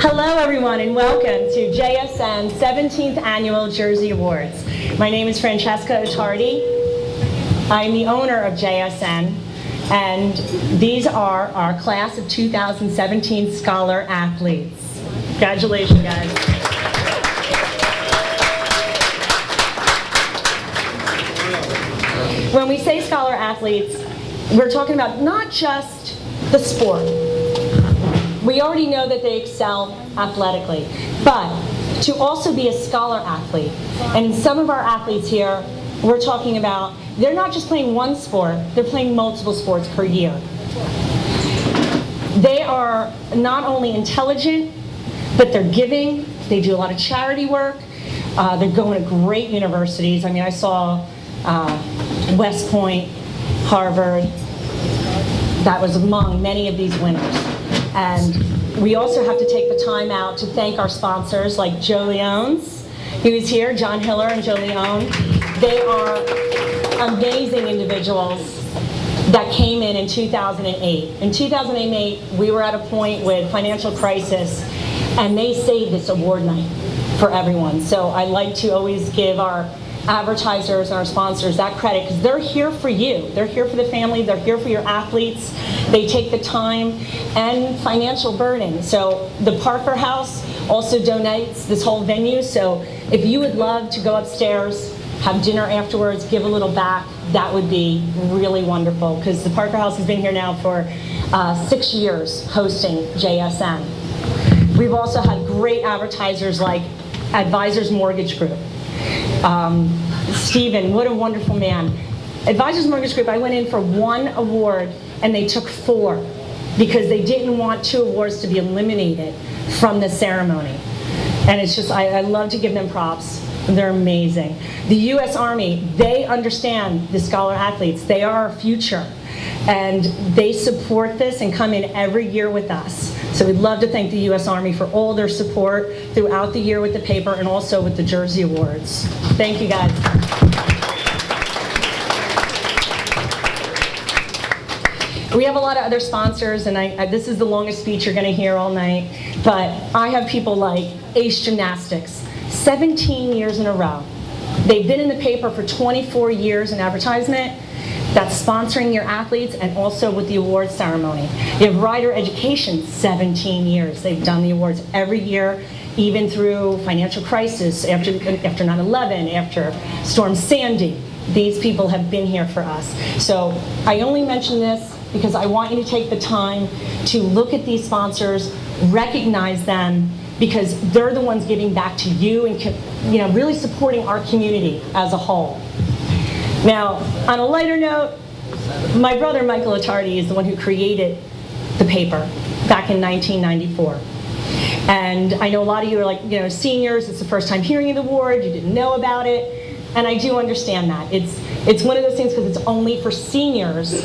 Hello everyone and welcome to JSN's 17th Annual Jersey Awards. My name is Francesca Otardi. I'm the owner of JSN, and these are our class of 2017 Scholar Athletes. Congratulations, guys. When we say Scholar Athletes, we're talking about not just the sport. We already know that they excel athletically, but to also be a scholar athlete. And some of our athletes here, we're talking about, they're not just playing one sport, they're playing multiple sports per year. They are not only intelligent, but they're giving. They do a lot of charity work. They're going to great universities. I mean, I saw West Point, Harvard. That was among many of these winners. And we also have to take the time out to thank our sponsors like Joe Leone's. He was here, John Hiller and Joe Leone. They are amazing individuals that came in 2008. In 2008, we were at a point with financial crisis, and they saved this award night for everyone. So I like to always give our advertisers and our sponsors that credit, because they're here for you. They're here for the family. They're here for your athletes. They take the time and financial burden. So the Parker House also donates this whole venue. So if you would love to go upstairs, have dinner afterwards, give a little back, that would be really wonderful, because the Parker House has been here now for 6 years hosting JSN. We've also had great advertisers like Advisors Mortgage Group. Stephen, what a wonderful man. Advisors Mortgage Group, I went in for one award and they took 4 because they didn't want 2 awards to be eliminated from the ceremony. And it's just, I love to give them props. They're amazing. The U.S. Army, they understand the scholar athletes. They are our future. And they support this and come in every year with us. So we'd love to thank the U.S. Army for all their support throughout the year with the paper and also with the Jersey Awards. Thank you, guys. We have a lot of other sponsors, and this is the longest speech you're going to hear all night, but I have people like Ace Gymnastics, 17 years in a row. They've been in the paper for 24 years in advertisement. That's sponsoring your athletes and also with the awards ceremony. You have Rider Education, 17 years. They've done the awards every year, even through financial crisis, after 9/11, after Storm Sandy. These people have been here for us. So I only mention this because I want you to take the time to look at these sponsors, recognize them, because they're the ones giving back to you and really supporting our community as a whole. Now, on a lighter note, my brother Michael Otardi is the one who created the paper back in 1994. And I know a lot of you are like, seniors, it's the first time hearing of the award, you didn't know about it, and I do understand that. It's one of those things because it's only for seniors.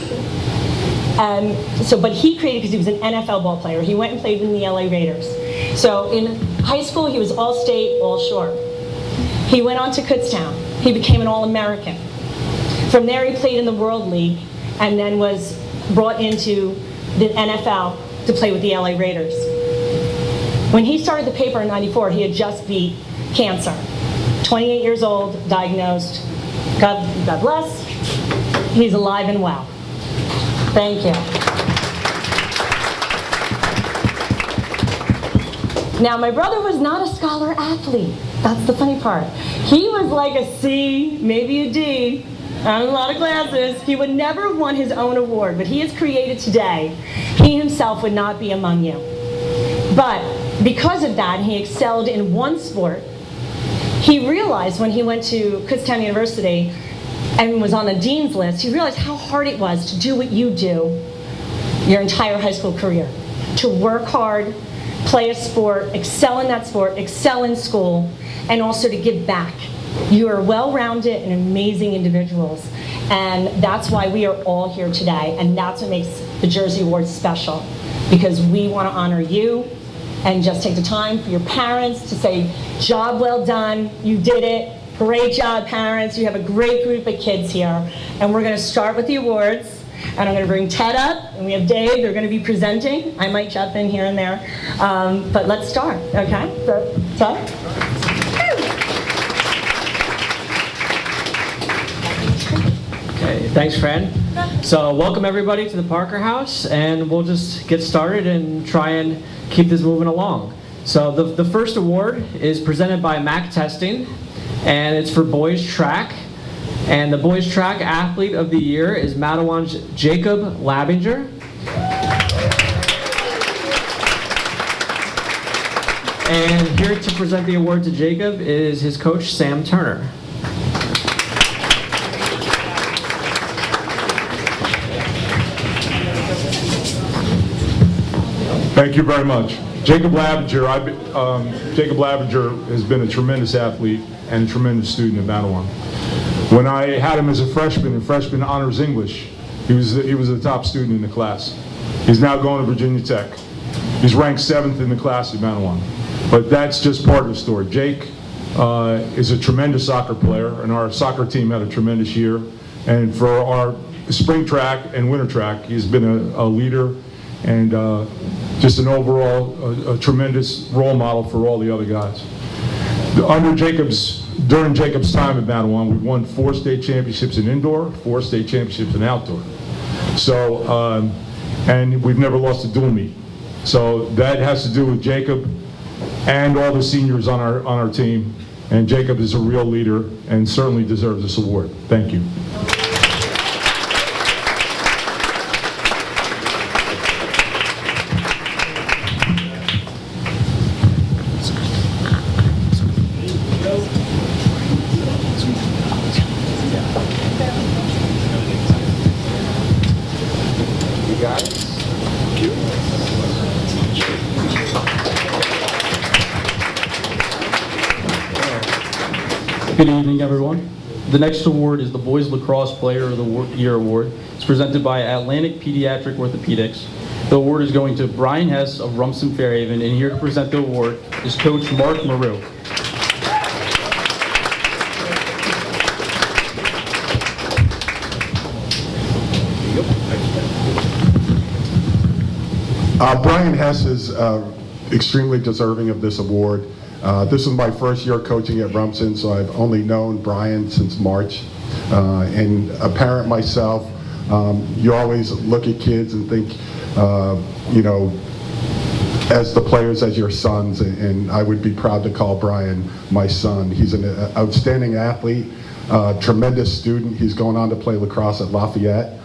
But he created because he was an NFL ball player. He went and played in the LA Raiders. So in high school, he was all-state, all-shore. He went on to Kutztown. He became an All-American. From there, he played in the World League and then was brought into the NFL to play with the LA Raiders. When he started the paper in '94, he had just beat cancer. 28 years old, diagnosed. God bless. He's alive and well. Thank you. Now, my brother was not a scholar athlete. That's the funny part. He was like a C, maybe a D, on a lot of classes. He would never have won his own award, but he has created today. He himself would not be among you. But because of that, he excelled in one sport. He realized when he went to Kutztown University and was on the dean's list, he realized how hard it was to do what you do your entire high school career. To work hard, play a sport, excel in that sport, excel in school, and also to give back. You are well-rounded and amazing individuals, and that's why we are all here today, and that's what makes the Jersey Awards special, because we want to honor you and just take the time for your parents to say, job well done, you did it, great job parents, you have a great group of kids here. And we're going to start with the awards. And I'm going to bring Ted up, and we have Dave. They're going to be presenting. I might jump in here and there. But let's start, okay? So, Ted? Okay, thanks, Fran. So welcome everybody to the Parker House, and we'll just get started and try and keep this moving along. So the first award is presented by Mac Testing, and it's for boys track. And the boys track athlete of the year is Mattawan Jacob Labinger. And here to present the award to Jacob is his coach, Sam Turner. Thank you very much. Jacob Labinger has been a tremendous athlete and a tremendous student at Mattawan. When I had him as a freshman in freshman honors English, he was the top student in the class. He's now going to Virginia Tech. He's ranked 7th in the class at Mattawan. But that's just part of the story. Jake is a tremendous soccer player, and our soccer team had a tremendous year. And for our spring track and winter track, he's been a leader and just an overall a tremendous role model for all the other guys. During Jacob's time at Mattawan, we won 4 state championships in indoor, 4 state championships in outdoor. So, and we've never lost a dual meet. So that has to do with Jacob and all the seniors on our team. And Jacob is a real leader and certainly deserves this award. Thank you. Good evening, everyone. The next award is the Boys Lacrosse Player of the Year Award. It's presented by Atlantic Pediatric Orthopedics. The award is going to Brian Hess of Rumson Fairhaven, and here to present the award is Coach Mark Maru. Brian Hess is extremely deserving of this award. This is my first year coaching at Rumson, so I've only known Brian since March. And a parent myself, you always look at kids and think, you know, as the players as your sons, and I would be proud to call Brian my son. He's an outstanding athlete, tremendous student. He's going on to play lacrosse at Lafayette,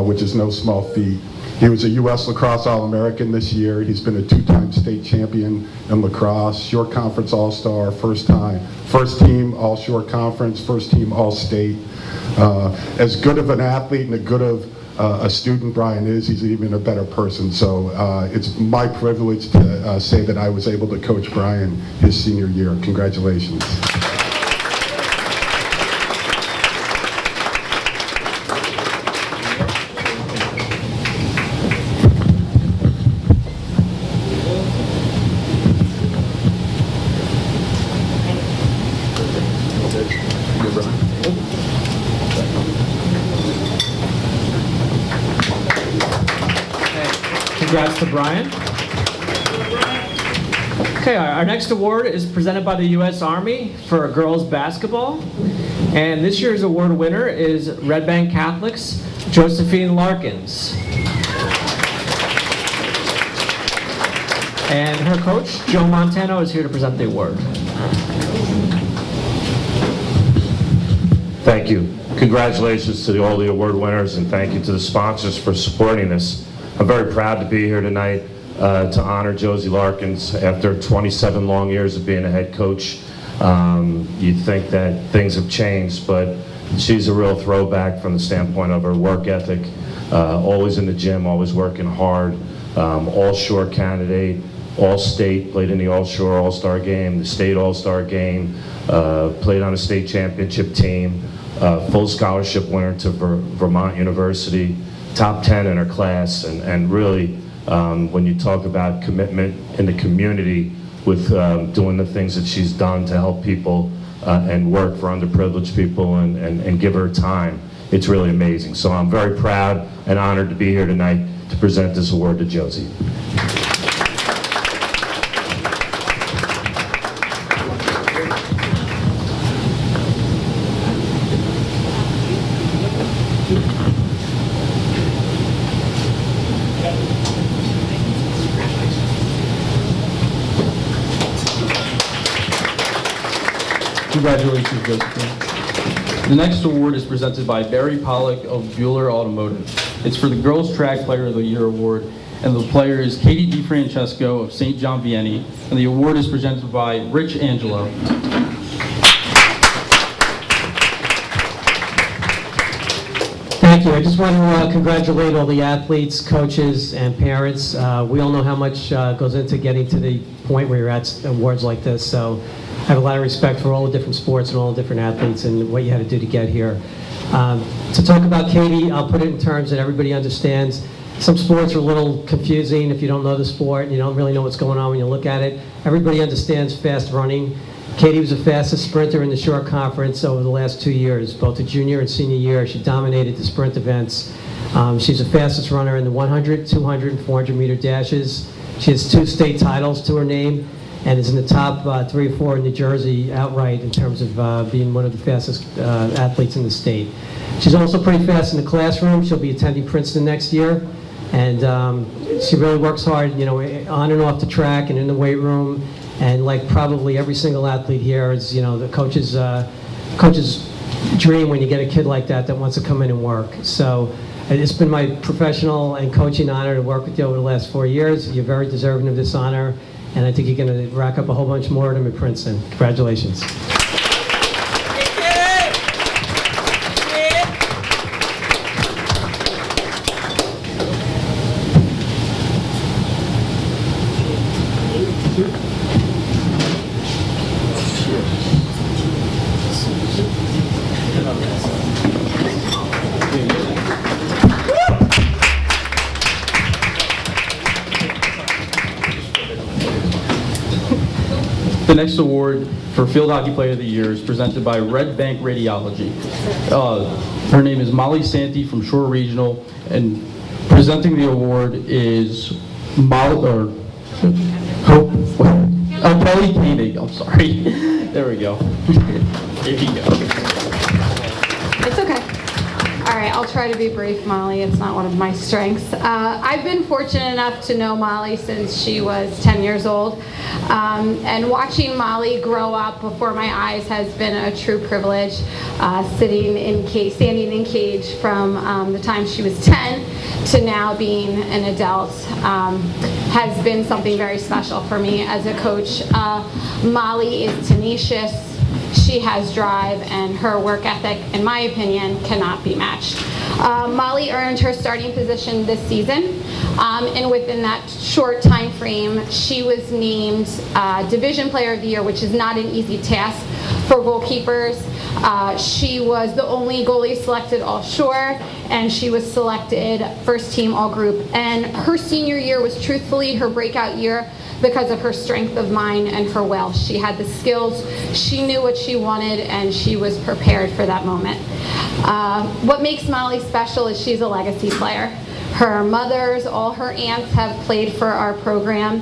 which is no small feat. He was a U.S. Lacrosse All-American this year. He's been a 2-time state champion in lacrosse, Shore Conference All-Star, first team All-Shore Conference, first team All-State. As good of an athlete and as good of a student Brian is, he's even a better person. So it's my privilege to say that I was able to coach Brian his senior year. Congratulations. Congrats to Brian. Okay, our next award is presented by the U.S. Army for girls basketball. And this year's award winner is Red Bank Catholic's Josephine Larkins. And her coach, Joe Montano, is here to present the award. Thank you. Congratulations to all the award winners, and thank you to the sponsors for supporting this. I'm very proud to be here tonight to honor Josie Larkins after 27 long years of being a head coach. You'd think that things have changed, but she's a real throwback from the standpoint of her work ethic. Always in the gym, always working hard. All-Shore candidate, All-State, played in the All-Shore All-Star game, the State All-Star game, played on a state championship team, full scholarship winner to Vermont University, top 10 in her class, and really, when you talk about commitment in the community with doing the things that she's done to help people and work for underprivileged people and give her time, it's really amazing. So I'm very proud and honored to be here tonight to present this award to Josie. Congratulations, Josephine. The next award is presented by Barry Pollock of Bueller Automotive. It's for the Girls Track Player of the Year award, and the player is Katie DiFrancesco of St. John Vianney, and the award is presented by Rich Angelo. Thank you. I just want to congratulate all the athletes, coaches, and parents. We all know how much goes into getting to the point where you're at awards like this, so I have a lot of respect for all the different sports and all the different athletes and what you had to do to get here. To talk about Katie, I'll put it in terms that everybody understands. Some sports are a little confusing if you don't know the sport and you don't really know what's going on when you look at it. Everybody understands fast running. Katie was the fastest sprinter in the short conference over the last 2 years, both the junior and senior year. She dominated the sprint events. She's the fastest runner in the 100, 200, and 400 meter dashes. She has 2 state titles to her name and is in the top 3 or 4 in New Jersey outright in terms of being one of the fastest athletes in the state. She's also pretty fast in the classroom. She'll be attending Princeton next year. And she really works hard, you know, on and off the track and in the weight room. And like probably every single athlete here is, you know, the coach's dream when you get a kid like that wants to come in and work. So it's been my professional and coaching honor to work with you over the last 4 years. You're very deserving of this honor, and I think you're going to rack up a whole bunch more of them at Princeton. Congratulations. The next award for Field Hockey Player of the Year is presented by Red Bank Radiology. Her name is Molly Santi from Shore Regional, and presenting the award is Kelly Koenig. I'm sorry. There we go. There you go. It's okay. All right, I'll try to be brief, Molly. It's not one of my strengths. I've been fortunate enough to know Molly since she was 10 years old. And watching Molly grow up before my eyes has been a true privilege. Standing in cage from the time she was 10 to now being an adult has been something very special for me as a coach. Molly is tenacious. She has drive, and her work ethic, in my opinion, cannot be matched. Molly earned her starting position this season, and within that short time frame, she was named Division Player of the Year, which is not an easy task for goalkeepers. She was the only goalie selected all-shore, and she was selected first team all-group. And her senior year was truthfully her breakout year because of her strength of mind and her will. She had the skills, she knew what she wanted, and she was prepared for that moment. What makes Molly special is she's a legacy player. Her mothers, all her aunts have played for our program,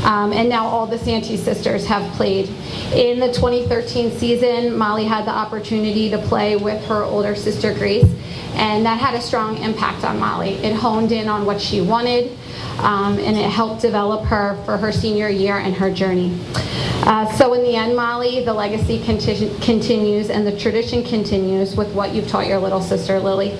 and now all the Santi sisters have played. In the 2013 season, Molly had the opportunity to play with her older sister Grace, and that had a strong impact on Molly. It honed in on what she wanted, and it helped develop her for her senior year and her journey. So in the end, Molly, the legacy continues and the tradition continues with what you've taught your little sister, Lily.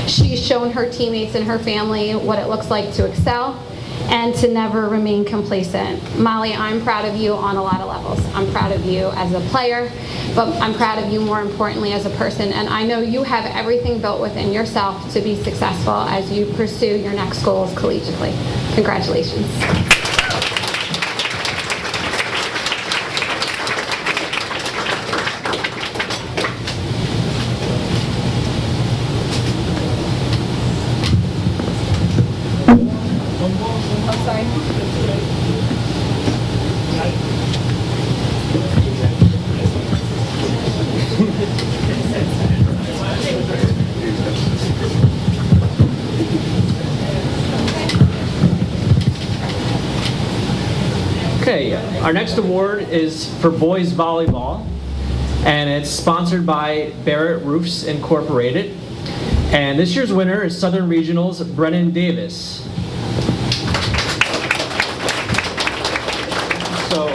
She's shown her teammates and her family what it looks like to excel and to never remain complacent. Molly, I'm proud of you on a lot of levels. I'm proud of you as a player, but I'm proud of you more importantly as a person, and I know you have everything built within yourself to be successful as you pursue your next goals collegiately. Congratulations. Okay, our next award is for boys volleyball, and it's sponsored by Barrett Roofs Incorporated. And this year's winner is Southern Regional's Brennan Davis. So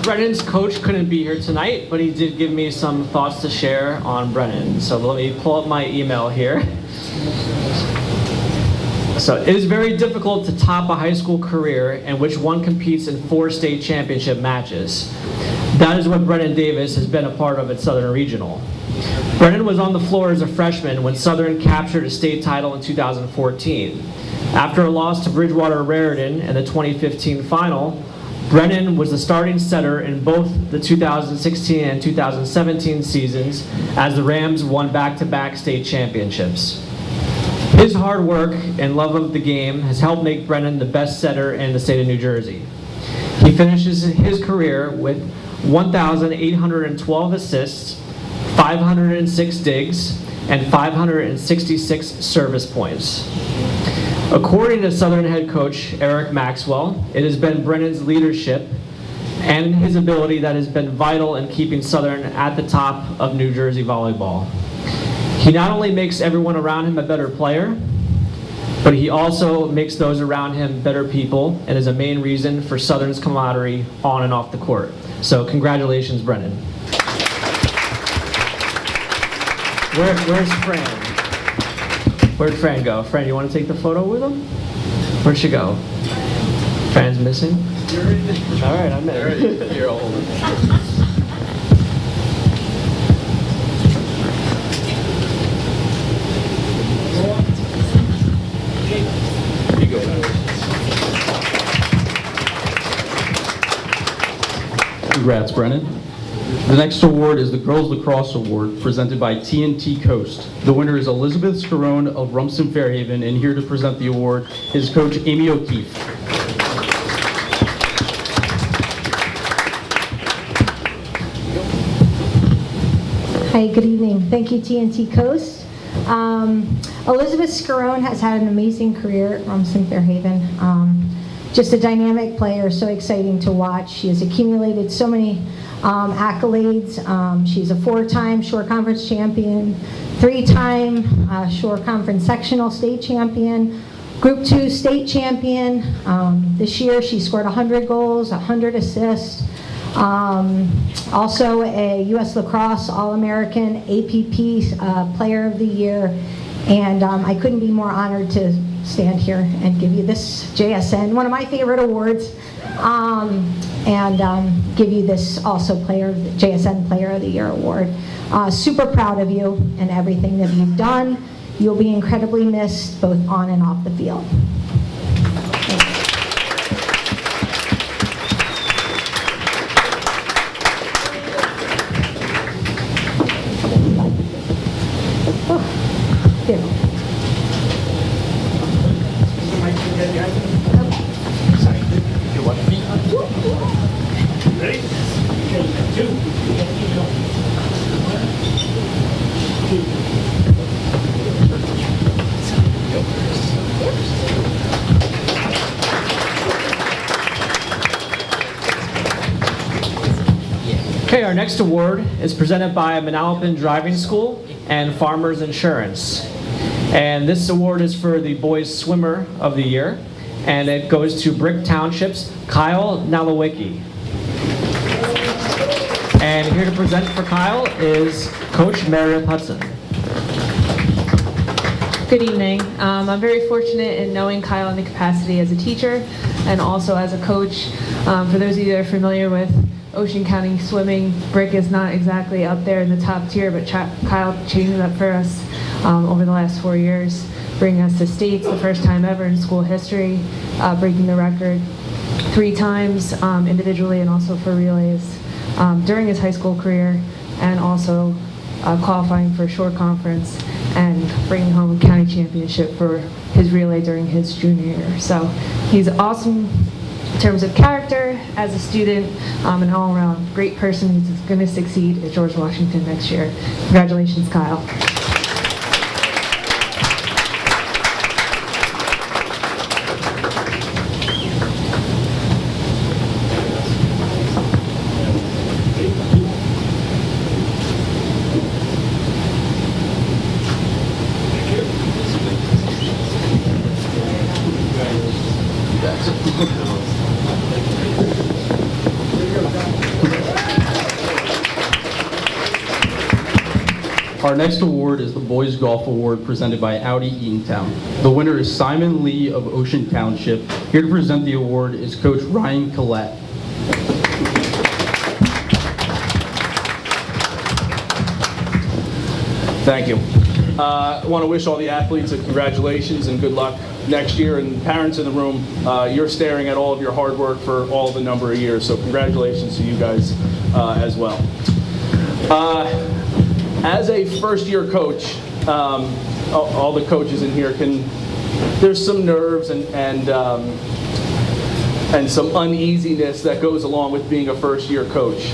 Brennan's coach couldn't be here tonight, but he did give me some thoughts to share on Brennan. So let me pull up my email here. So it is very difficult to top a high school career in which one competes in 4 state championship matches. That is what Brennan Davis has been a part of at Southern Regional. Brennan was on the floor as a freshman when Southern captured a state title in 2014. After a loss to Bridgewater Raritan in the 2015 final, Brennan was the starting setter in both the 2016 and 2017 seasons as the Rams won back-to-back state championships. His hard work and love of the game has helped make Brennan the best setter in the state of New Jersey. He finishes his career with 1,812 assists, 506 digs, and 566 service points. According to Southern head coach Eric Maxwell, it has been Brennan's leadership and his ability that has been vital in keeping Southern at the top of New Jersey volleyball. He not only makes everyone around him a better player, but he also makes those around him better people and is a main reason for Southern's camaraderie on and off the court. So congratulations, Brennan. Where's Fran? Where'd Fran go? Fran, you want to take the photo with him? Where'd she go? Fran's missing? All right, I'm in. Here, I'll hold it. Congrats, Brennan. The next award is the Girls Lacrosse Award, presented by TNT Coast. The winner is Elizabeth Scarone of Rumson Fairhaven, and here to present the award is Coach Amy O'Keefe. Hi, good evening. Thank you, TNT Coast. Elizabeth Scarone has had an amazing career at Rumson Fairhaven. Just a dynamic player, so exciting to watch. She has accumulated so many accolades. She's a 4-time Shore Conference champion, 3-time Shore Conference sectional state champion, Group 2 state champion. This year she scored 100 goals, 100 assists. Also a U.S. Lacrosse All-American, APP Player of the Year. And I couldn't be more honored to stand here and give you this JSN, one of my favorite awards, and give you this also JSN Player of the Year award. Super proud of you and everything that you've done. You'll be incredibly missed both on and off the field. Okay, our next award is presented by Manalapan Driving School and Farmers Insurance. And this award is for the Boys Swimmer of the Year, and it goes to Brick Township's Kyle Nalawicki. And here to present for Kyle is Coach Meredith Hudson. Good evening. I'm very fortunate in knowing Kyle in the capacity as a teacher and also as a coach. For those of you that are familiar with Ocean County swimming, Brick is not exactly up there in the top tier, but Kyle changed it up for us over the last 4 years, bringing us to states the first time ever in school history, breaking the record 3 times individually and also for relays during his high school career, and also qualifying for Shore Conference and bringing home a county championship for his relay during his junior year. So he's awesome in terms of character, as a student, an all-around great person who's going to succeed at George Washington next year. Congratulations, Kyle. Our next award is the Boys Golf Award presented by Audi Eatontown. The winner is Simon Lee of Ocean Township. Here to present the award is Coach Ryan Collette. Thank you. I want to wish all the athletes a congratulations and good luck next year. And parents in the room, you're staring at all of your hard work for all the number of years. So congratulations to you guys as well. As a first-year coach, all the coaches in here there's some nerves and some uneasiness that goes along with being a first-year coach.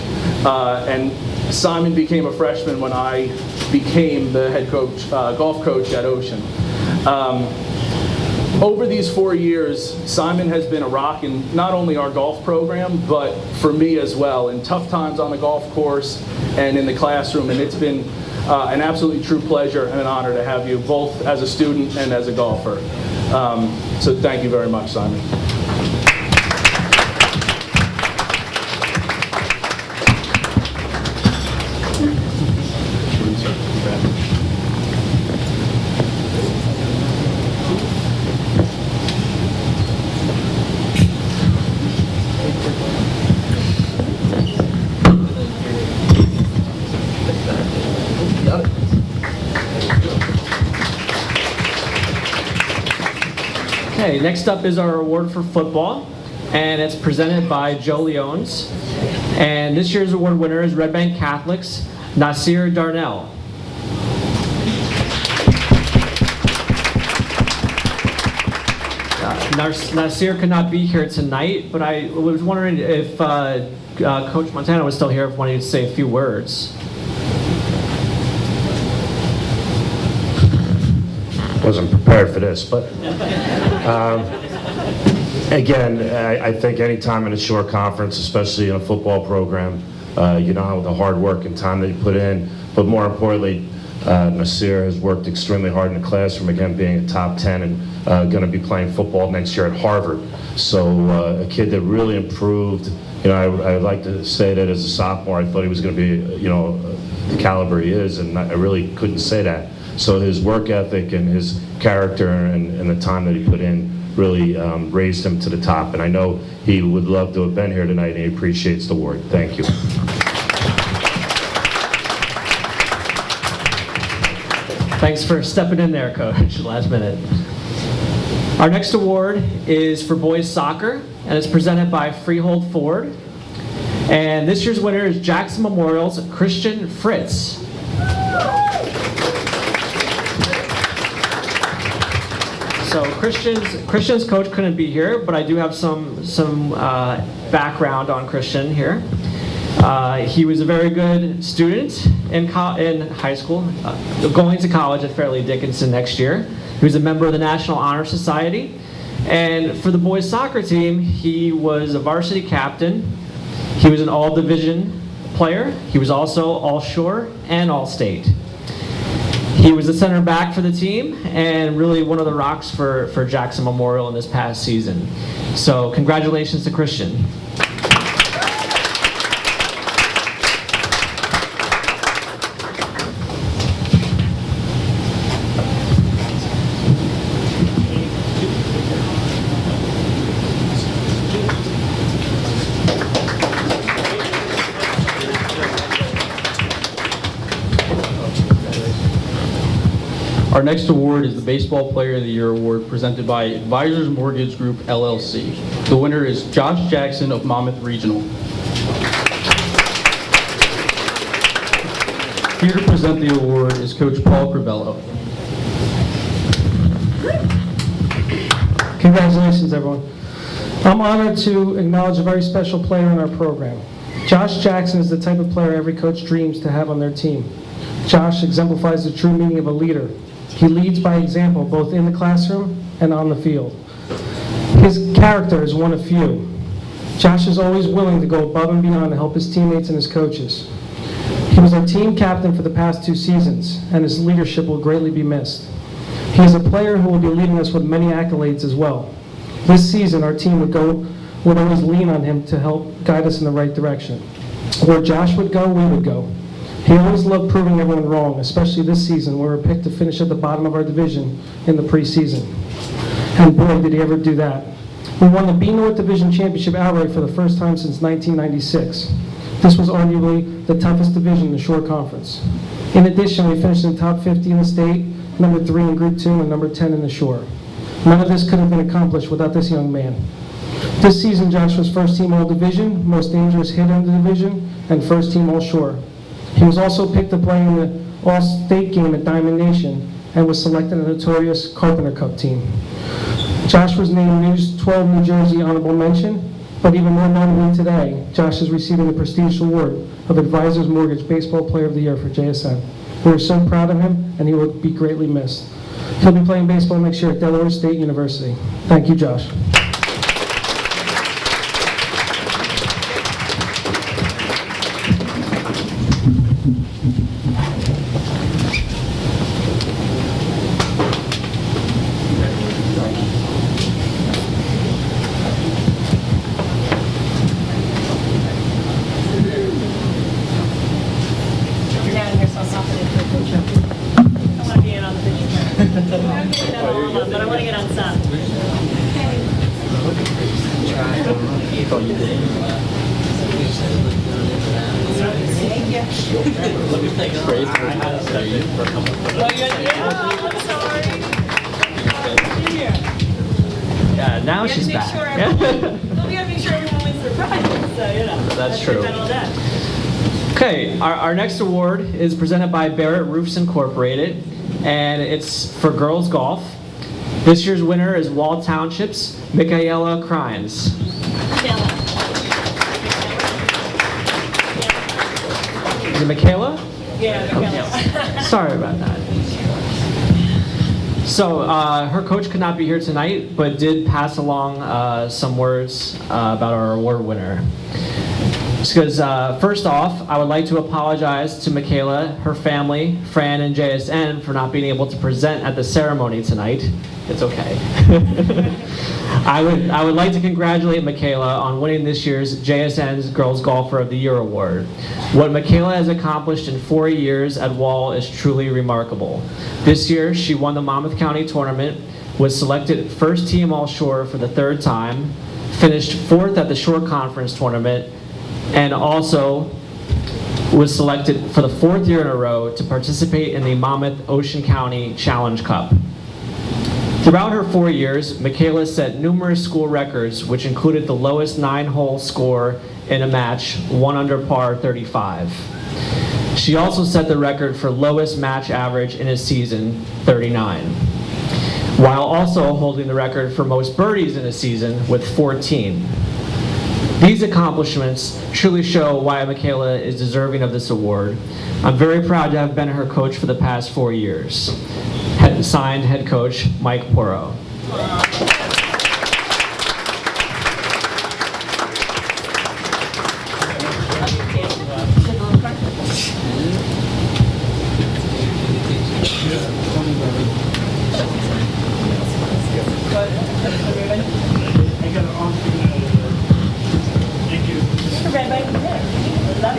And Simon became a freshman when I became the head coach, golf coach at Ocean. Over these 4 years, Simon has been a rock in not only our golf program, but for me as well, in tough times on the golf course and in the classroom. And it's been an absolutely true pleasure and an honor to have you both as a student and as a golfer. So thank you very much, Simon. Okay, next up is our award for football, and it's presented by Joe Leones. And this year's award winner is Red Bank Catholics, Nasir Darnell. Nasir could not be here tonight, but I was wondering if Coach Montana was still here, if wanted to say a few words. Wasn't prepared for this, but again, I think any time in a short conference, especially in a football program, you know the hard work and time that you put in, but more importantly, Nasir has worked extremely hard in the classroom, again being a top 10 and going to be playing football next year at Harvard. So a kid that really improved. You know, I like to say that as a sophomore, I thought he was going to be, you know, the caliber he is, and I really couldn't say that. So his work ethic and his character and the time that he put in really raised him to the top. And I know he would love to have been here tonight, and he appreciates the award. Thank you. Thanks for stepping in there, Coach, last minute. Our next award is for boys soccer, and it's presented by Freehold Ford. And this year's winner is Jackson Memorial's Christian Fritz. So Christian's coach couldn't be here, but I do have some background on Christian here. He was a very good student in high school, going to college at Fairleigh Dickinson next year. He was a member of the National Honor Society. And for the boys soccer team, he was a varsity captain. He was an all-division player. He was also all-shore and all-state. He was the center back for the team and really one of the rocks for Jackson Memorial in this past season. So congratulations to Christian. Our next award is the Baseball Player of the Year Award presented by Advisors Mortgage Group, LLC. The winner is Josh Jackson of Monmouth Regional. Here to present the award is Coach Paul Crivello. Congratulations, everyone. I'm honored to acknowledge a very special player in our program. Josh Jackson is the type of player every coach dreams to have on their team. Josh exemplifies the true meaning of a leader. He leads by example, both in the classroom and on the field. His character is one of few. Josh is always willing to go above and beyond to help his teammates and his coaches. He was our team captain for the past 2 seasons, and his leadership will greatly be missed. He is a player who will be leaving us with many accolades as well. This season, our team would always lean on him to help guide us in the right direction. Where Josh would go, we would go. He always loved proving everyone wrong, especially this season where we were picked to finish at the bottom of our division in the preseason. And boy, did he ever do that. We won the B North Division Championship outright for the first time since 1996. This was arguably the toughest division in the Shore Conference. In addition, we finished in the top 50 in the state, number 3 in Group 2, and number 10 in the Shore. None of this could have been accomplished without this young man. This season, Josh was first team All-Division, most dangerous hitter in the division, and first team All-Shore. He was also picked to play in the All-State game at Diamond Nation and was selected in the notorious Carpenter Cup team. Josh was named News 12 New Jersey Honorable Mention, but even more notably today, Josh is receiving the prestigious award of Advisors Mortgage Baseball Player of the Year for JSN. We are so proud of him, and he will be greatly missed. He'll be playing baseball next year at Delaware State University. Thank you, Josh. Yeah, now she's back. That's true. Okay, our next award is presented by Barrett Roofs Incorporated, and it's for girls golf. This year's winner is Wall Township's Michaela Crines. Is it Michaela? Yeah, Michaela. Sorry about that. So her coach could not be here tonight, but did pass along some words about our award winner. Because first off, I would like to apologize to Michaela, her family, Fran, and JSN for not being able to present at the ceremony tonight. It's okay. I would like to congratulate Michaela on winning this year's JSN's Girls Golfer of the Year award. What Michaela has accomplished in 4 years at Wall is truly remarkable. This year, she won the Monmouth County Tournament, was selected first team All-Shore for the 3rd time, finished 4th at the Shore Conference Tournament, and also was selected for the 4th year in a row to participate in the Monmouth Ocean County Challenge Cup. Throughout her 4 years, Michaela set numerous school records, which included the lowest 9-hole score in a match, 1 under par 35. She also set the record for lowest match average in a season, 39, while also holding the record for most birdies in a season with 14. These accomplishments truly show why Michaela is deserving of this award. I'm very proud to have been her coach for the past 4 years. Signed, head coach Mike Porro.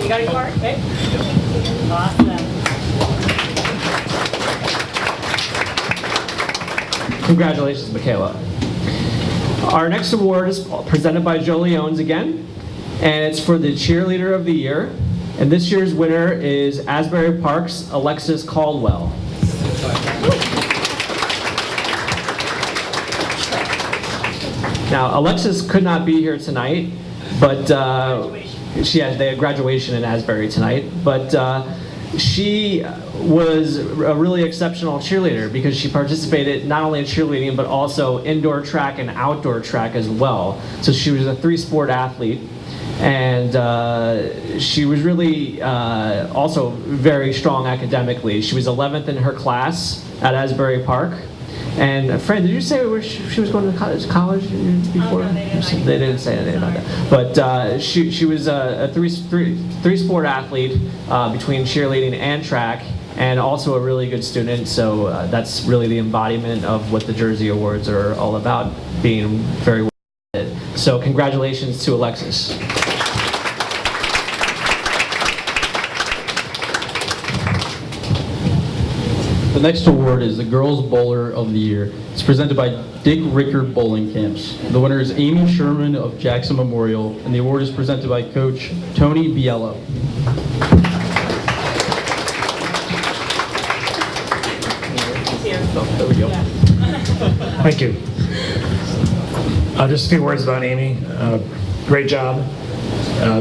You got a card, okay? Awesome. Congratulations, Michaela. Our next award is presented by Joe Leones again, and it's for the Cheerleader of the Year. And this year's winner is Asbury Park's Alexis Caldwell. Now, Alexis could not be here tonight, but they had graduation in Asbury tonight, but she was a really exceptional cheerleader because she participated not only in cheerleading but also indoor track and outdoor track as well. So she was a 3-sport athlete, and she was really also very strong academically. She was 11th in her class at Asbury Park. And Fran, did you say where she was going to college before? Oh, no, they didn't say anything about that. But she was a three-sport athlete between cheerleading and track, and also a really good student. So that's really the embodiment of what the Jersey Awards are all about, being very well did. So congratulations to Alexis. The next award is the Girls Bowler of the Year. It's presented by Dick Ricker Bowling Camps. The winner is Amy Sherman of Jackson Memorial, and the award is presented by Coach Tony Biello. There we go. Thank you. Just a few words about Amy. Great job.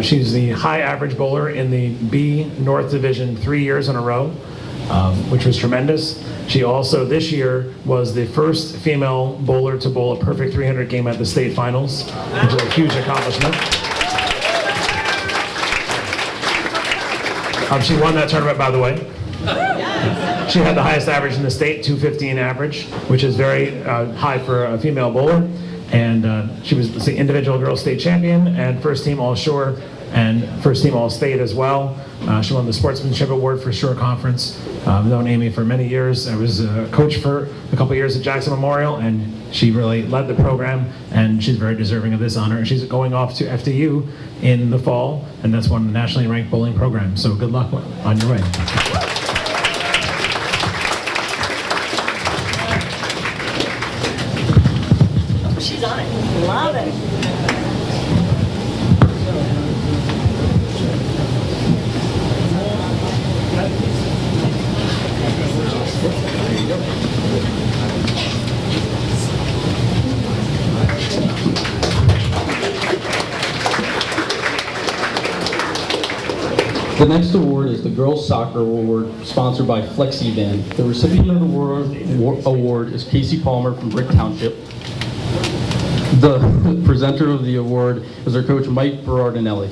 She's the high average bowler in the B North Division 3 years in a row, which was tremendous. She also, this year, was the first female bowler to bowl a perfect 300 game at the state finals, which is a huge accomplishment. She won that tournament, by the way. She had the highest average in the state, 215 average, which is very high for a female bowler. And she was the individual girls state champion and first team all-shore and first team all-state as well. She won the sportsmanship award for Shore Conference. I've known Amy for many years. I was a coach for a couple years at Jackson Memorial, and she really led the program, and she's very deserving of this honor. She's going off to FDU in the fall, and that's one of the nationally ranked bowling programs. So good luck on your way. She's on it. Love it. The next award is the Girls Soccer Award, sponsored by FlexiBand. The recipient of the award is Casey Palmer from Brick Township. The presenter of the award is our coach, Mike Berardinelli.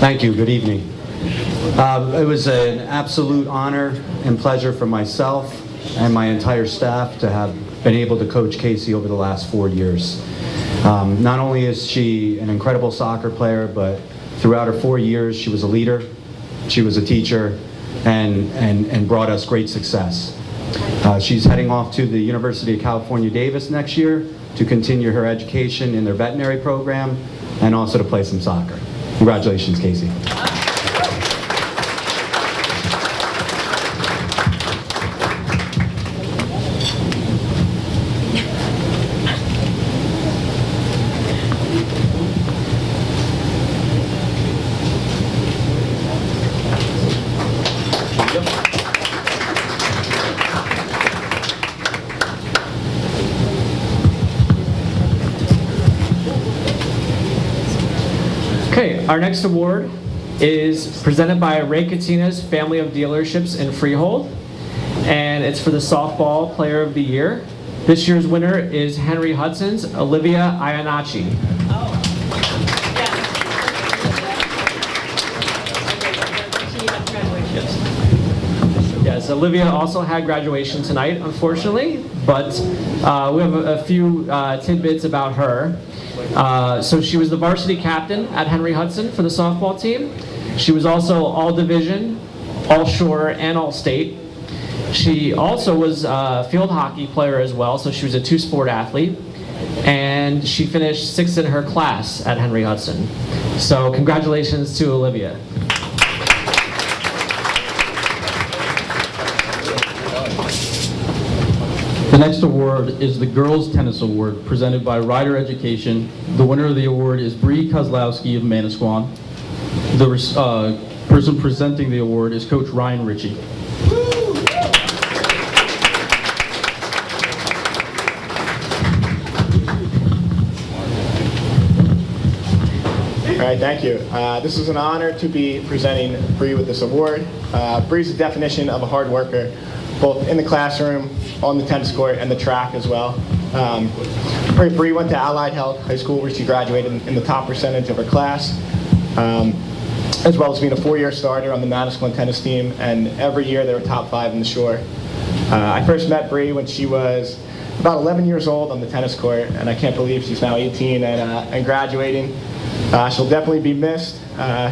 Thank you. Good evening. It was an absolute honor and pleasure for myself and my entire staff to have been able to coach Casey over the last 4 years. Not only is she an incredible soccer player, but throughout her 4 years, she was a leader, she was a teacher, and brought us great success. She's heading off to the University of California, Davis next year to continue her education in their veterinary program and also to play some soccer. Congratulations, Casey. Okay, our next award is presented by Ray Catina's Family of Dealerships in Freehold, and it's for the Softball Player of the Year. This year's winner is Henry Hudson's Olivia Iannacci. Yes, Olivia also had graduation tonight, unfortunately, but we have a few tidbits about her. So she was the varsity captain at Henry Hudson for the softball team. She was also all-division, all-shore, and all-state. She also was a field hockey player as well, so she was a two-sport athlete. And she finished 6th in her class at Henry Hudson. So congratulations to Olivia. The next award is the Girls Tennis Award, presented by Rider Education. The winner of the award is Bree Kozlowski of Manasquan. The person presenting the award is Coach Ryan Ritchie. All right, thank you. This is an honor to be presenting Bree with this award. Bree's the definition of a hard worker, both in the classroom, on the tennis court, and the track as well. Bree went to Allied Health High School, where she graduated in the top percentage of her class, as well as being a 4-year starter on the Manasquan tennis team, and every year they were top 5 in the Shore. I first met Bree when she was about 11 years old on the tennis court, and I can't believe she's now 18 and graduating. She'll definitely be missed.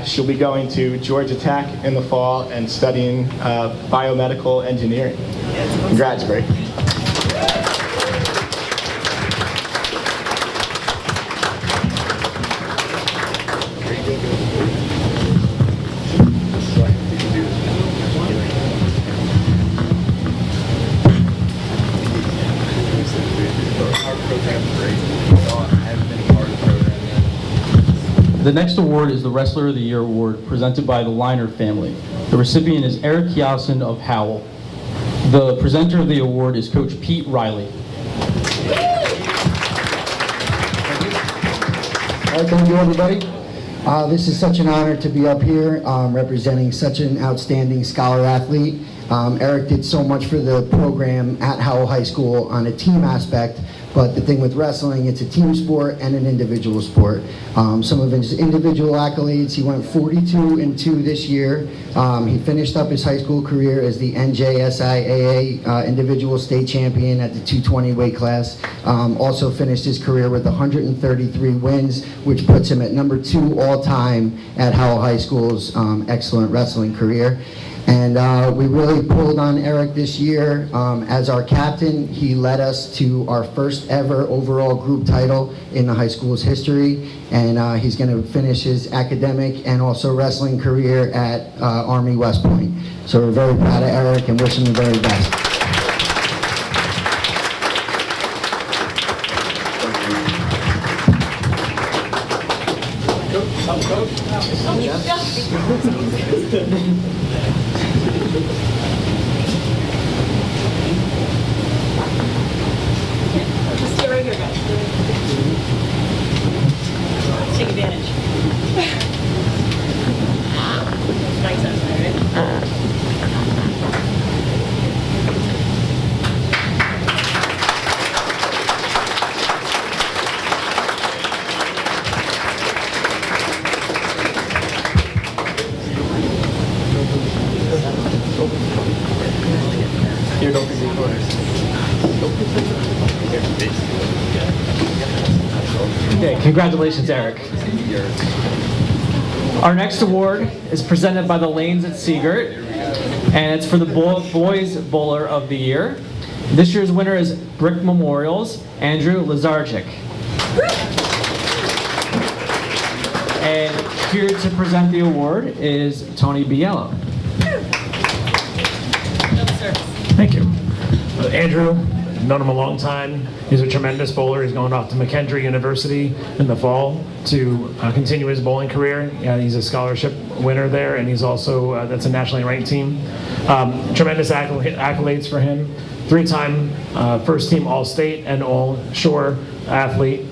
She'll be going to Georgia Tech in the fall and studying biomedical engineering. Congrats, Bree. The next award is the Wrestler of the Year award presented by the Liner family. The recipient is Eric Kiausen of Howell. The presenter of the award is Coach Pete Riley. All right, thank you, everybody. This is such an honor to be up here representing such an outstanding scholar athlete. Eric did so much for the program at Howell High School on a team aspect, but the thing with wrestling, it's a team sport and an individual sport. Some of his individual accolades, he went 42-2 this year. He finished up his high school career as the NJSIAA individual state champion at the 220 weight class. Also finished his career with 133 wins, which puts him at number 2 all-time at Howell High School's excellent wrestling career. And we really pulled on Eric this year as our captain. He led us to our first ever overall group title in the high school's history. And he's going to finish his academic and also wrestling career at Army West Point. So we're very proud of Eric and wish him the very best. Stay right here, guys. Take advantage. Nice outside, right? Here, don't be recorded. Okay, congratulations, Eric. Our next award is presented by the Lanes at Seagirt, and it's for the Boys Bowler of the Year. This year's winner is Brick Memorials, Andrew Lazarchik. And here to present the award is Tony Biello. Thank you. Andrew, known him a long time. He's a tremendous bowler. He's going off to McKendree University in the fall to continue his bowling career. He's a scholarship winner there, and he's also, that's a nationally ranked team. Tremendous accolades for him. 3-time first team All-State and All-Shore athlete.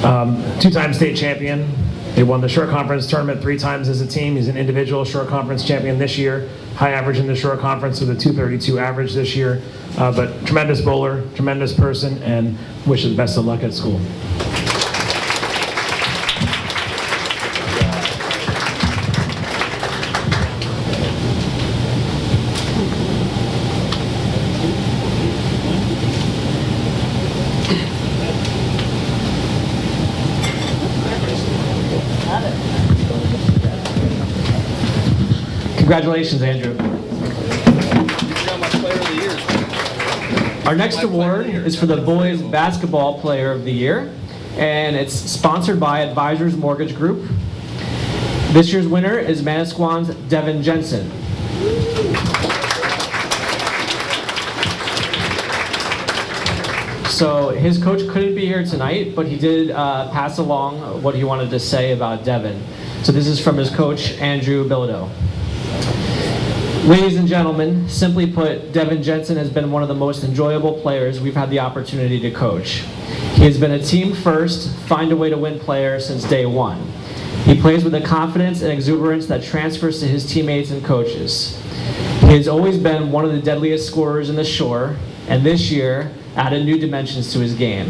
2-time state champion. They won the short conference tournament 3 times as a team. He's an individual short conference champion this year. High average in the short conference with a 232 average this year. But tremendous bowler, tremendous person, and wish him best of luck at school. Congratulations, Andrew. Our next award is for the Boys Basketball Player of the Year, and it's sponsored by Advisors Mortgage Group. This year's winner is Manasquan's Devin Jensen. So his coach couldn't be here tonight, but he did pass along what he wanted to say about Devin. So this is from his coach, Andrew Bilodeau. Ladies and gentlemen, simply put, Devin Jensen has been one of the most enjoyable players we've had the opportunity to coach. He has been a team first, find a way to win player since day one. He plays with a confidence and exuberance that transfers to his teammates and coaches. He has always been one of the deadliest scorers in the Shore, and this year added new dimensions to his game.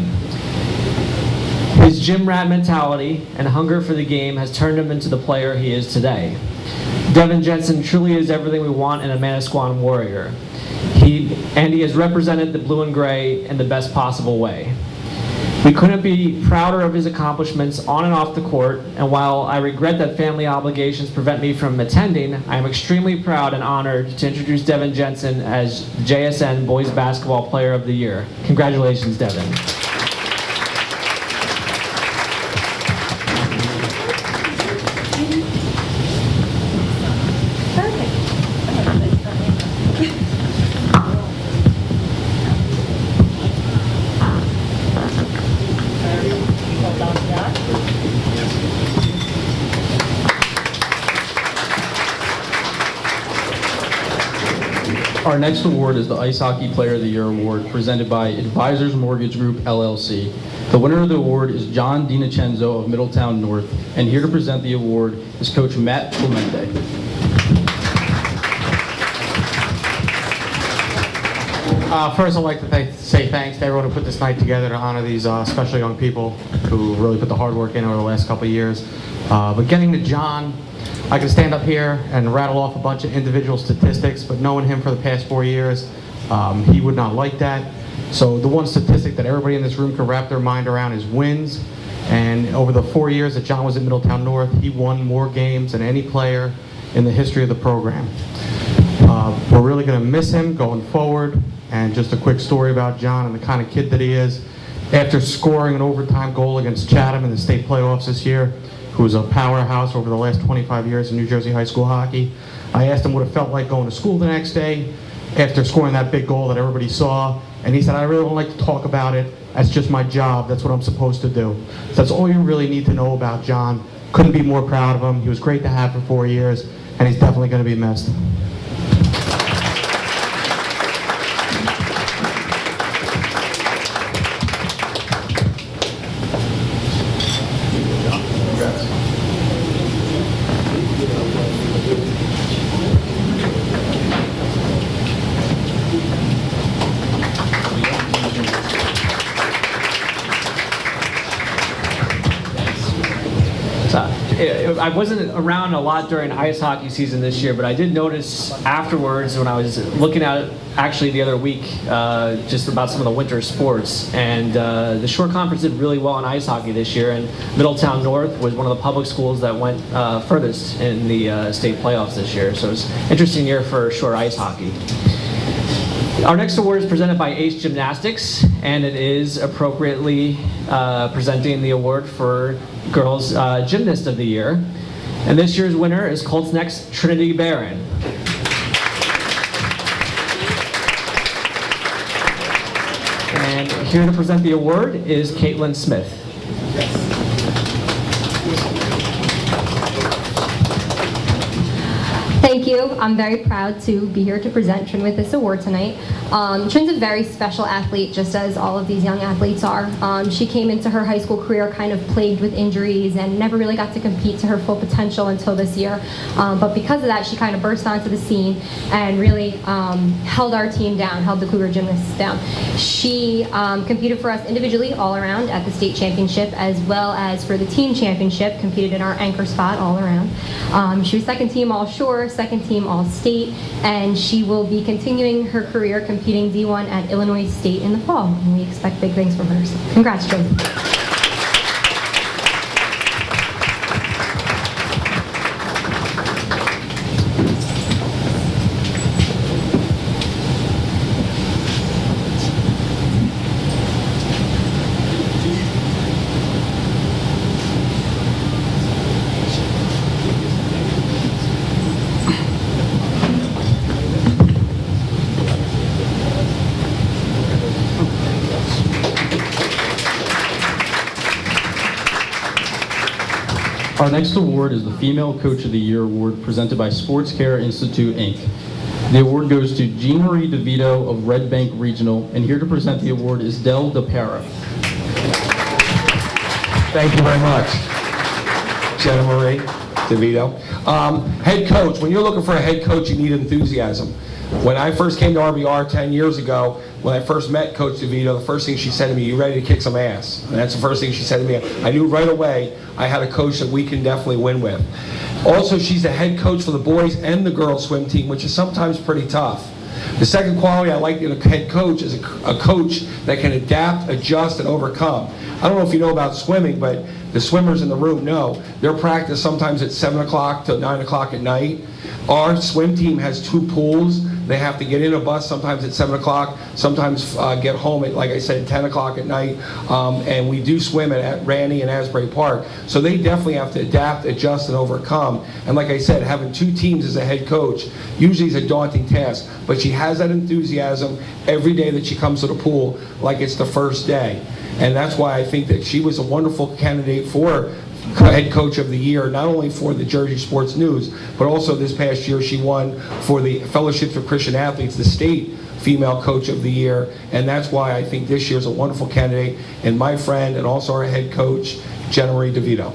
His gym rat mentality and hunger for the game has turned him into the player he is today. Devin Jensen truly is everything we want in a Manasquan Warrior. He has represented the blue and gray in the best possible way. We couldn't be prouder of his accomplishments on and off the court, and while I regret that family obligations prevent me from attending, I am extremely proud and honored to introduce Devin Jensen as JSN Boys Basketball Player of the Year. Congratulations, Devin. Our next award is the Ice Hockey Player of the Year Award, presented by Advisors Mortgage Group, LLC. The winner of the award is John DiNacenzo of Middletown North, and here to present the award is Coach Matt Clemente. First, I'd like to say thanks to everyone who put this night together to honor these special young people who really put the hard work in over the last couple of years. But getting to John, I can stand up here and rattle off a bunch of individual statistics, but knowing him for the past 4 years, he would not like that. So the one statistic that everybody in this room can wrap their mind around is wins. And over the 4 years that John was at Middletown North, he won more games than any player in the history of the program. We're really going to miss him going forward. And just a quick story about John and the kind of kid that he is. After scoring an overtime goal against Chatham in the state playoffs this year, who was a powerhouse over the last 25 years in New Jersey high school hockey, I asked him what it felt like going to school the next day after scoring that big goal that everybody saw. And he said, I really don't like to talk about it. That's just my job. That's what I'm supposed to do. So that's all you really need to know about John. Couldn't be more proud of him. He was great to have for 4 years, and he's definitely going to be missed. I wasn't around a lot during ice hockey season this year, but I did notice afterwards when I was looking at it actually the other week, just about some of the winter sports, and the shore conference did really well in ice hockey this year, and Middletown North was one of the public schools that went furthest in the state playoffs this year, so it was an interesting year for shore ice hockey. Our next award is presented by Ace Gymnastics, and it is appropriately presenting the award for Girls Gymnast of the Year. And this year's winner is Colts Neck's Trinity Barron. And here to present the award is Caitlin Smith. Thank you. I'm very proud to be here to present Trin with this award tonight. Trin's a very special athlete, just as all of these young athletes are. She came into her high school career kind of plagued with injuries and never really got to compete to her full potential until this year. But because of that, she kind of burst onto the scene and really held our team down, held the Cougar Gymnasts down. She competed for us individually all around at the state championship, as well as for the team championship, competed in our anchor spot all around. She was second team all shore, second team all state, and she will be continuing her career competing D1 at Illinois State in the fall, and we expect big things from her. So congrats, Trin. Our next award is the Female Coach of the Year Award, presented by Sports Care Institute, Inc. The award goes to Jean Marie DeVito of Red Bank Regional, and here to present the award is Del DePera. Thank you very much, Jenna Marie DeVito. Head coach, when you're looking for a head coach, you need enthusiasm. When I first came to RBR 10 years ago, when I first met Coach DeVito, the first thing she said to me, you ready to kick some ass? And that's the first thing she said to me. I knew right away I had a coach that we can definitely win with. Also, she's the head coach for the boys and the girls swim team, which is sometimes pretty tough. The second quality I like in a head coach is a coach that can adapt, adjust, and overcome. I don't know if you know about swimming, but the swimmers in the room know their practice sometimes at 7 o'clock to 9 o'clock at night. Our swim team has 2 pools. They have to get in a bus sometimes at 7 o'clock, sometimes get home at, like I said, 10 o'clock at night. And we do swim at Randy and Asbury Park. So they definitely have to adapt, adjust, and overcome. And like I said, having 2 teams as a head coach usually is a daunting task. But she has that enthusiasm every day that she comes to the pool like it's the first day. And that's why I think that she was a wonderful candidate for head coach of the year, not only for the Jersey Sports News, but also this past year she won for the Fellowship for Christian Athletes, the state female coach of the year. And that's why I think this year's a wonderful candidate, and my friend and also our head coach, Jenna Marie DeVito.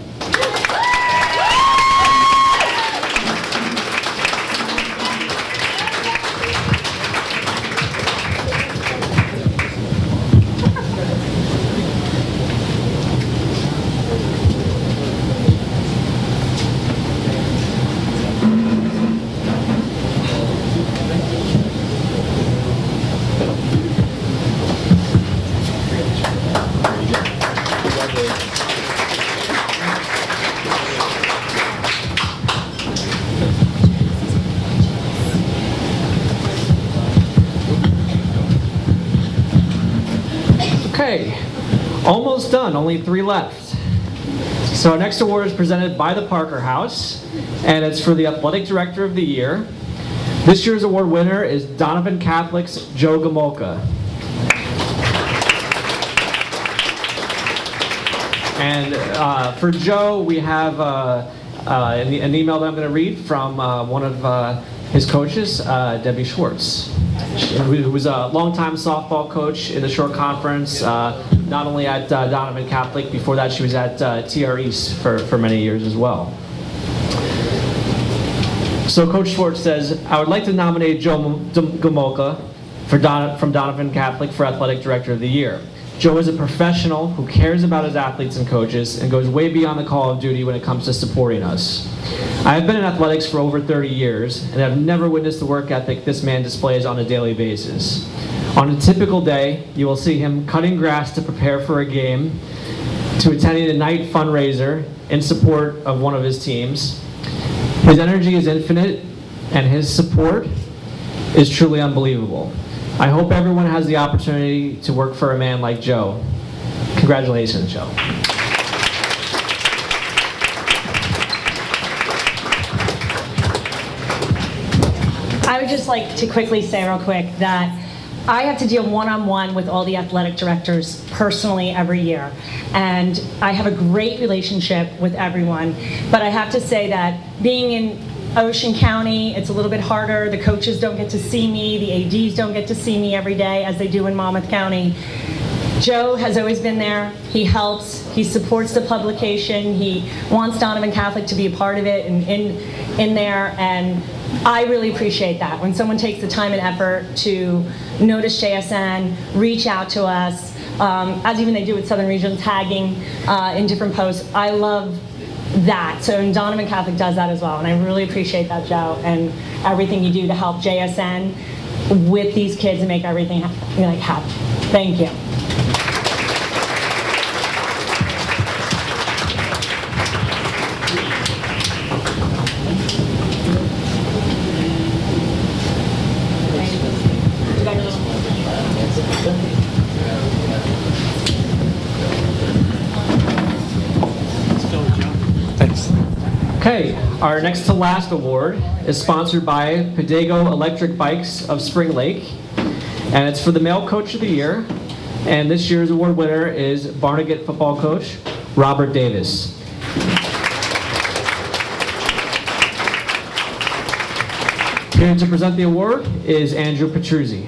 Okay, almost done, only 3 left. So our next award is presented by the Parker House, and it's for the Athletic Director of the Year. This year's award winner is Donovan Catholic's Joe Gomolka. And for Joe, we have an email that I'm going to read from one of his coaches, Debbie Schwartz, who was a longtime softball coach in the short conference, not only at Donovan Catholic. Before that, she was at TR East for many years as well. So Coach Schwartz says, I would like to nominate Joe Gomolka from Donovan Catholic for Athletic Director of the Year. Joe is a professional who cares about his athletes and coaches and goes way beyond the call of duty when it comes to supporting us. I have been in athletics for over 30 years and have never witnessed the work ethic this man displays on a daily basis. On a typical day, you will see him cutting grass to prepare for a game, to attending a night fundraiser in support of one of his teams. His energy is infinite and his support is truly unbelievable. I hope everyone has the opportunity to work for a man like Joe. Congratulations, Joe. I would just like to quickly say real quick that I have to deal one-on-one with all the athletic directors personally every year. And I have a great relationship with everyone. But I have to say that being in Ocean County, it's a little bit harder. The coaches don't get to see me. The ADs don't get to see me every day as they do in Monmouth County. Joe has always been there. He helps. He supports the publication. He wants Donovan Catholic to be a part of it and in there. And I really appreciate that. When someone takes the time and effort to notice JSN, reach out to us, as even they do with Southern Region, tagging in different posts. I love that. So and Donovan Catholic does that as well. And I really appreciate that, Joe, and everything you do to help JSN with these kids and make everything happen. Thank you. Okay, our next to last award is sponsored by Pedego Electric Bikes of Spring Lake, and it's for the Male Coach of the Year. And this year's award winner is Barnegat football coach Robert Davis. Here to present the award is Andrew Petruzzi.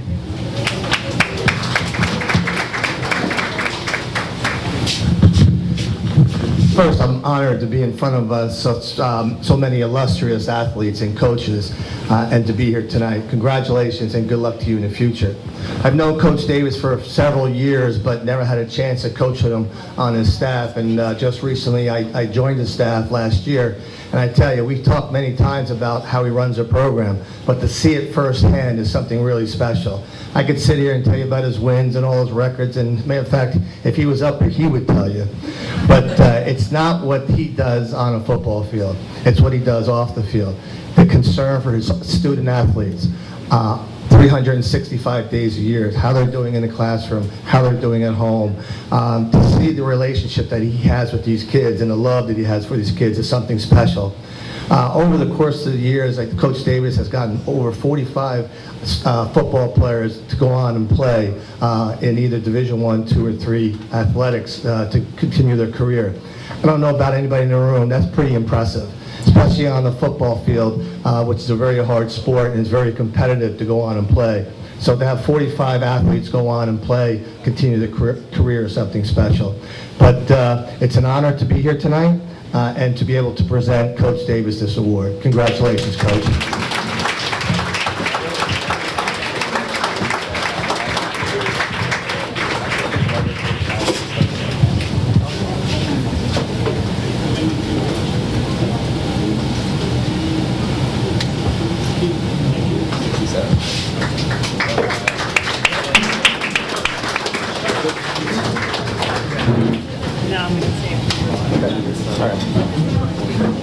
First, I'm honored to be in front of so many illustrious athletes and coaches and to be here tonight. Congratulations and good luck to you in the future. I've known Coach Davis for several years, but never had a chance to coach with him on his staff. And just recently, I joined his staff last year. And I tell you, we've talked many times about how he runs a program, but to see it firsthand is something really special. I could sit here and tell you about his wins and all his records, and matter of fact, if he was up here, he would tell you. But it's not what he does on a football field. It's what he does off the field. The concern for his student athletes, 365 days a year, how they're doing in the classroom, how they're doing at home. To see the relationship that he has with these kids and the love that he has for these kids is something special. Over the course of the years, Coach Davis has gotten over 45 football players to go on and play in either Division I, II, or III athletics to continue their career. I don't know about anybody in the room, that's pretty impressive, especially on the football field, which is a very hard sport and is very competitive to go on and play. So to have 45 athletes go on and play, continue their career is something special. But it's an honor to be here tonight and to be able to present Coach Davis this award. Congratulations, Coach.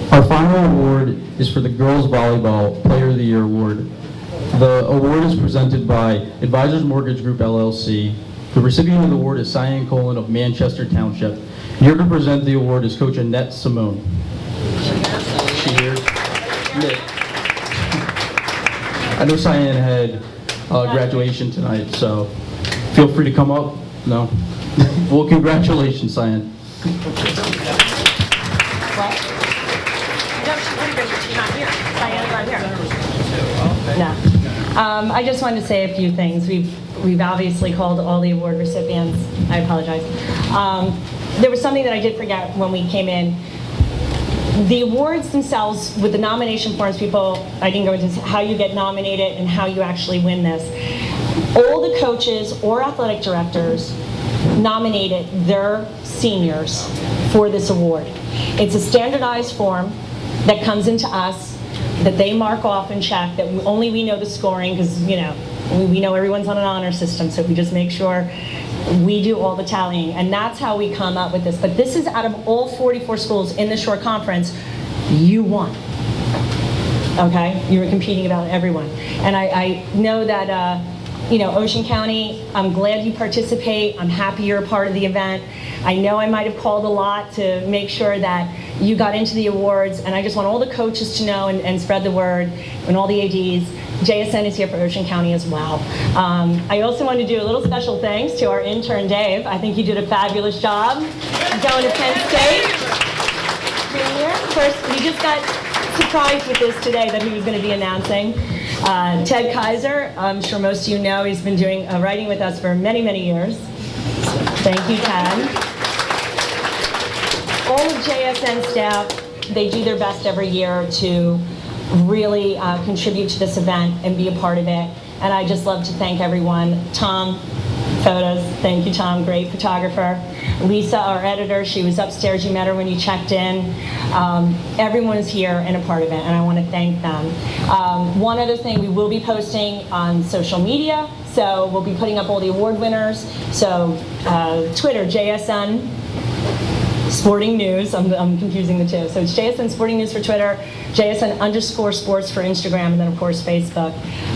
Our final award is for the Girls Volleyball Player of the Year Award. The award is presented by Advisors Mortgage Group, LLC. The recipient of the award is Cyan Colin of Manchester Township. Here to present the award is Coach Annette Simone. She here? I know Cyan had graduation tonight, so feel free to come up. No? Well, congratulations, Cyan. No. I just wanted to say a few things. We've obviously called all the award recipients. I apologize. There was something that I did forget when we came in. The awards themselves, with the nomination forms, I didn't go into how you get nominated and how you actually win this. All the coaches or athletic directors nominated their seniors for this award. It's a standardized form that comes into us that they mark off and check, that only we know the scoring, because we know everyone's on an honor system, so we just make sure we do all the tallying, and that's how we come up with this. But this is out of all 44 schools in the Shore Conference, you won. Okay? You were competing about everyone. And I know that Ocean County, I'm glad you participate. I'm happy you're a part of the event. I know I might have called a lot to make sure that you got into the awards, and I just want all the coaches to know and spread the word, and all the ADs. JSN is here for Ocean County as well. I also want to do a little special thanks to our intern, Dave. I think you did a fabulous job going to Penn State. First, we just got surprised with this today that he was going to be announcing. Ted Kaiser, I'm sure most of you know, he's been doing writing with us for many, many years. Thank you, Ted. All of JSN staff, they do their best every year to really contribute to this event and be a part of it. And I just love to thank everyone. Tom, photos, thank you, Tom, great photographer. Lisa, our editor, she was upstairs, you met her when you checked in. Everyone is here and a part of it, and I want to thank them. One other thing, we will be posting on social media, so we'll be putting up all the award winners. So Twitter, JSN Sporting News, I'm confusing the two. So it's JSN Sporting News for Twitter, JSN_sports for Instagram, and then of course Facebook.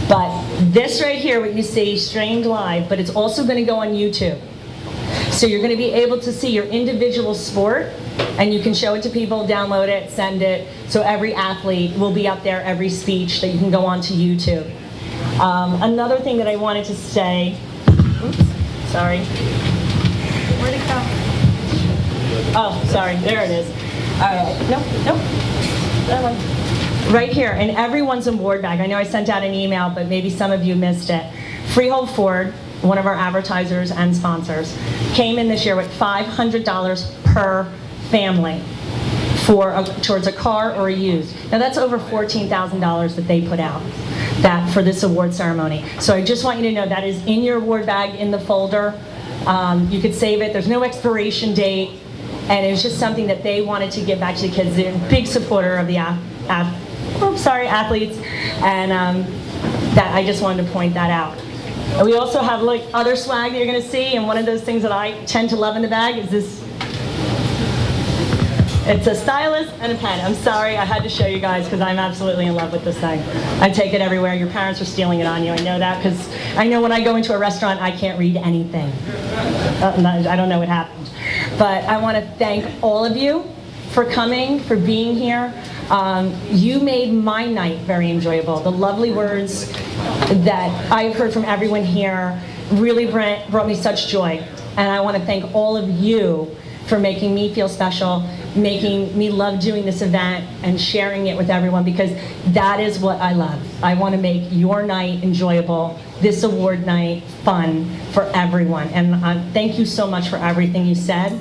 But this right here, what you see, streamed live, but it's also going to go on YouTube. So you're going to be able to see your individual sport, and you can show it to people, download it, send it. So every athlete will be up there, every speech that you can go on to YouTube. Another thing that I wanted to say, oops, sorry. Where'd it go? Oh, sorry, there it is. All right, nope, that one. Right here, in everyone's award bag, I know I sent out an email, but maybe some of you missed it. Freehold Ford, one of our advertisers and sponsors, came in this year with $500 per family towards a car or a used. Now that's over $14,000 that they put out for this award ceremony. So I just want you to know that is in your award bag in the folder. You could save it. There's no expiration date. And it was just something that they wanted to give back to the kids. They're a big supporter of the athletes. And that I just wanted to point that out. And we also have other swag that you're going to see. And one of those things that I tend to love in the bag is this. It's a stylus and a pen. I'm sorry, I had to show you guys because I'm absolutely in love with this thing. I take it everywhere. Your parents are stealing it on you. I know that because I know when I go into a restaurant, I can't read anything. I don't know what happened. But I want to thank all of you for coming, for being here. You made my night very enjoyable. The lovely words that I've heard from everyone here really brought me such joy. And I want to thank all of you for making me feel special, making me love doing this event and sharing it with everyone, because that is what I love. I want to make your night enjoyable, this award night fun for everyone. And thank you so much for everything you said.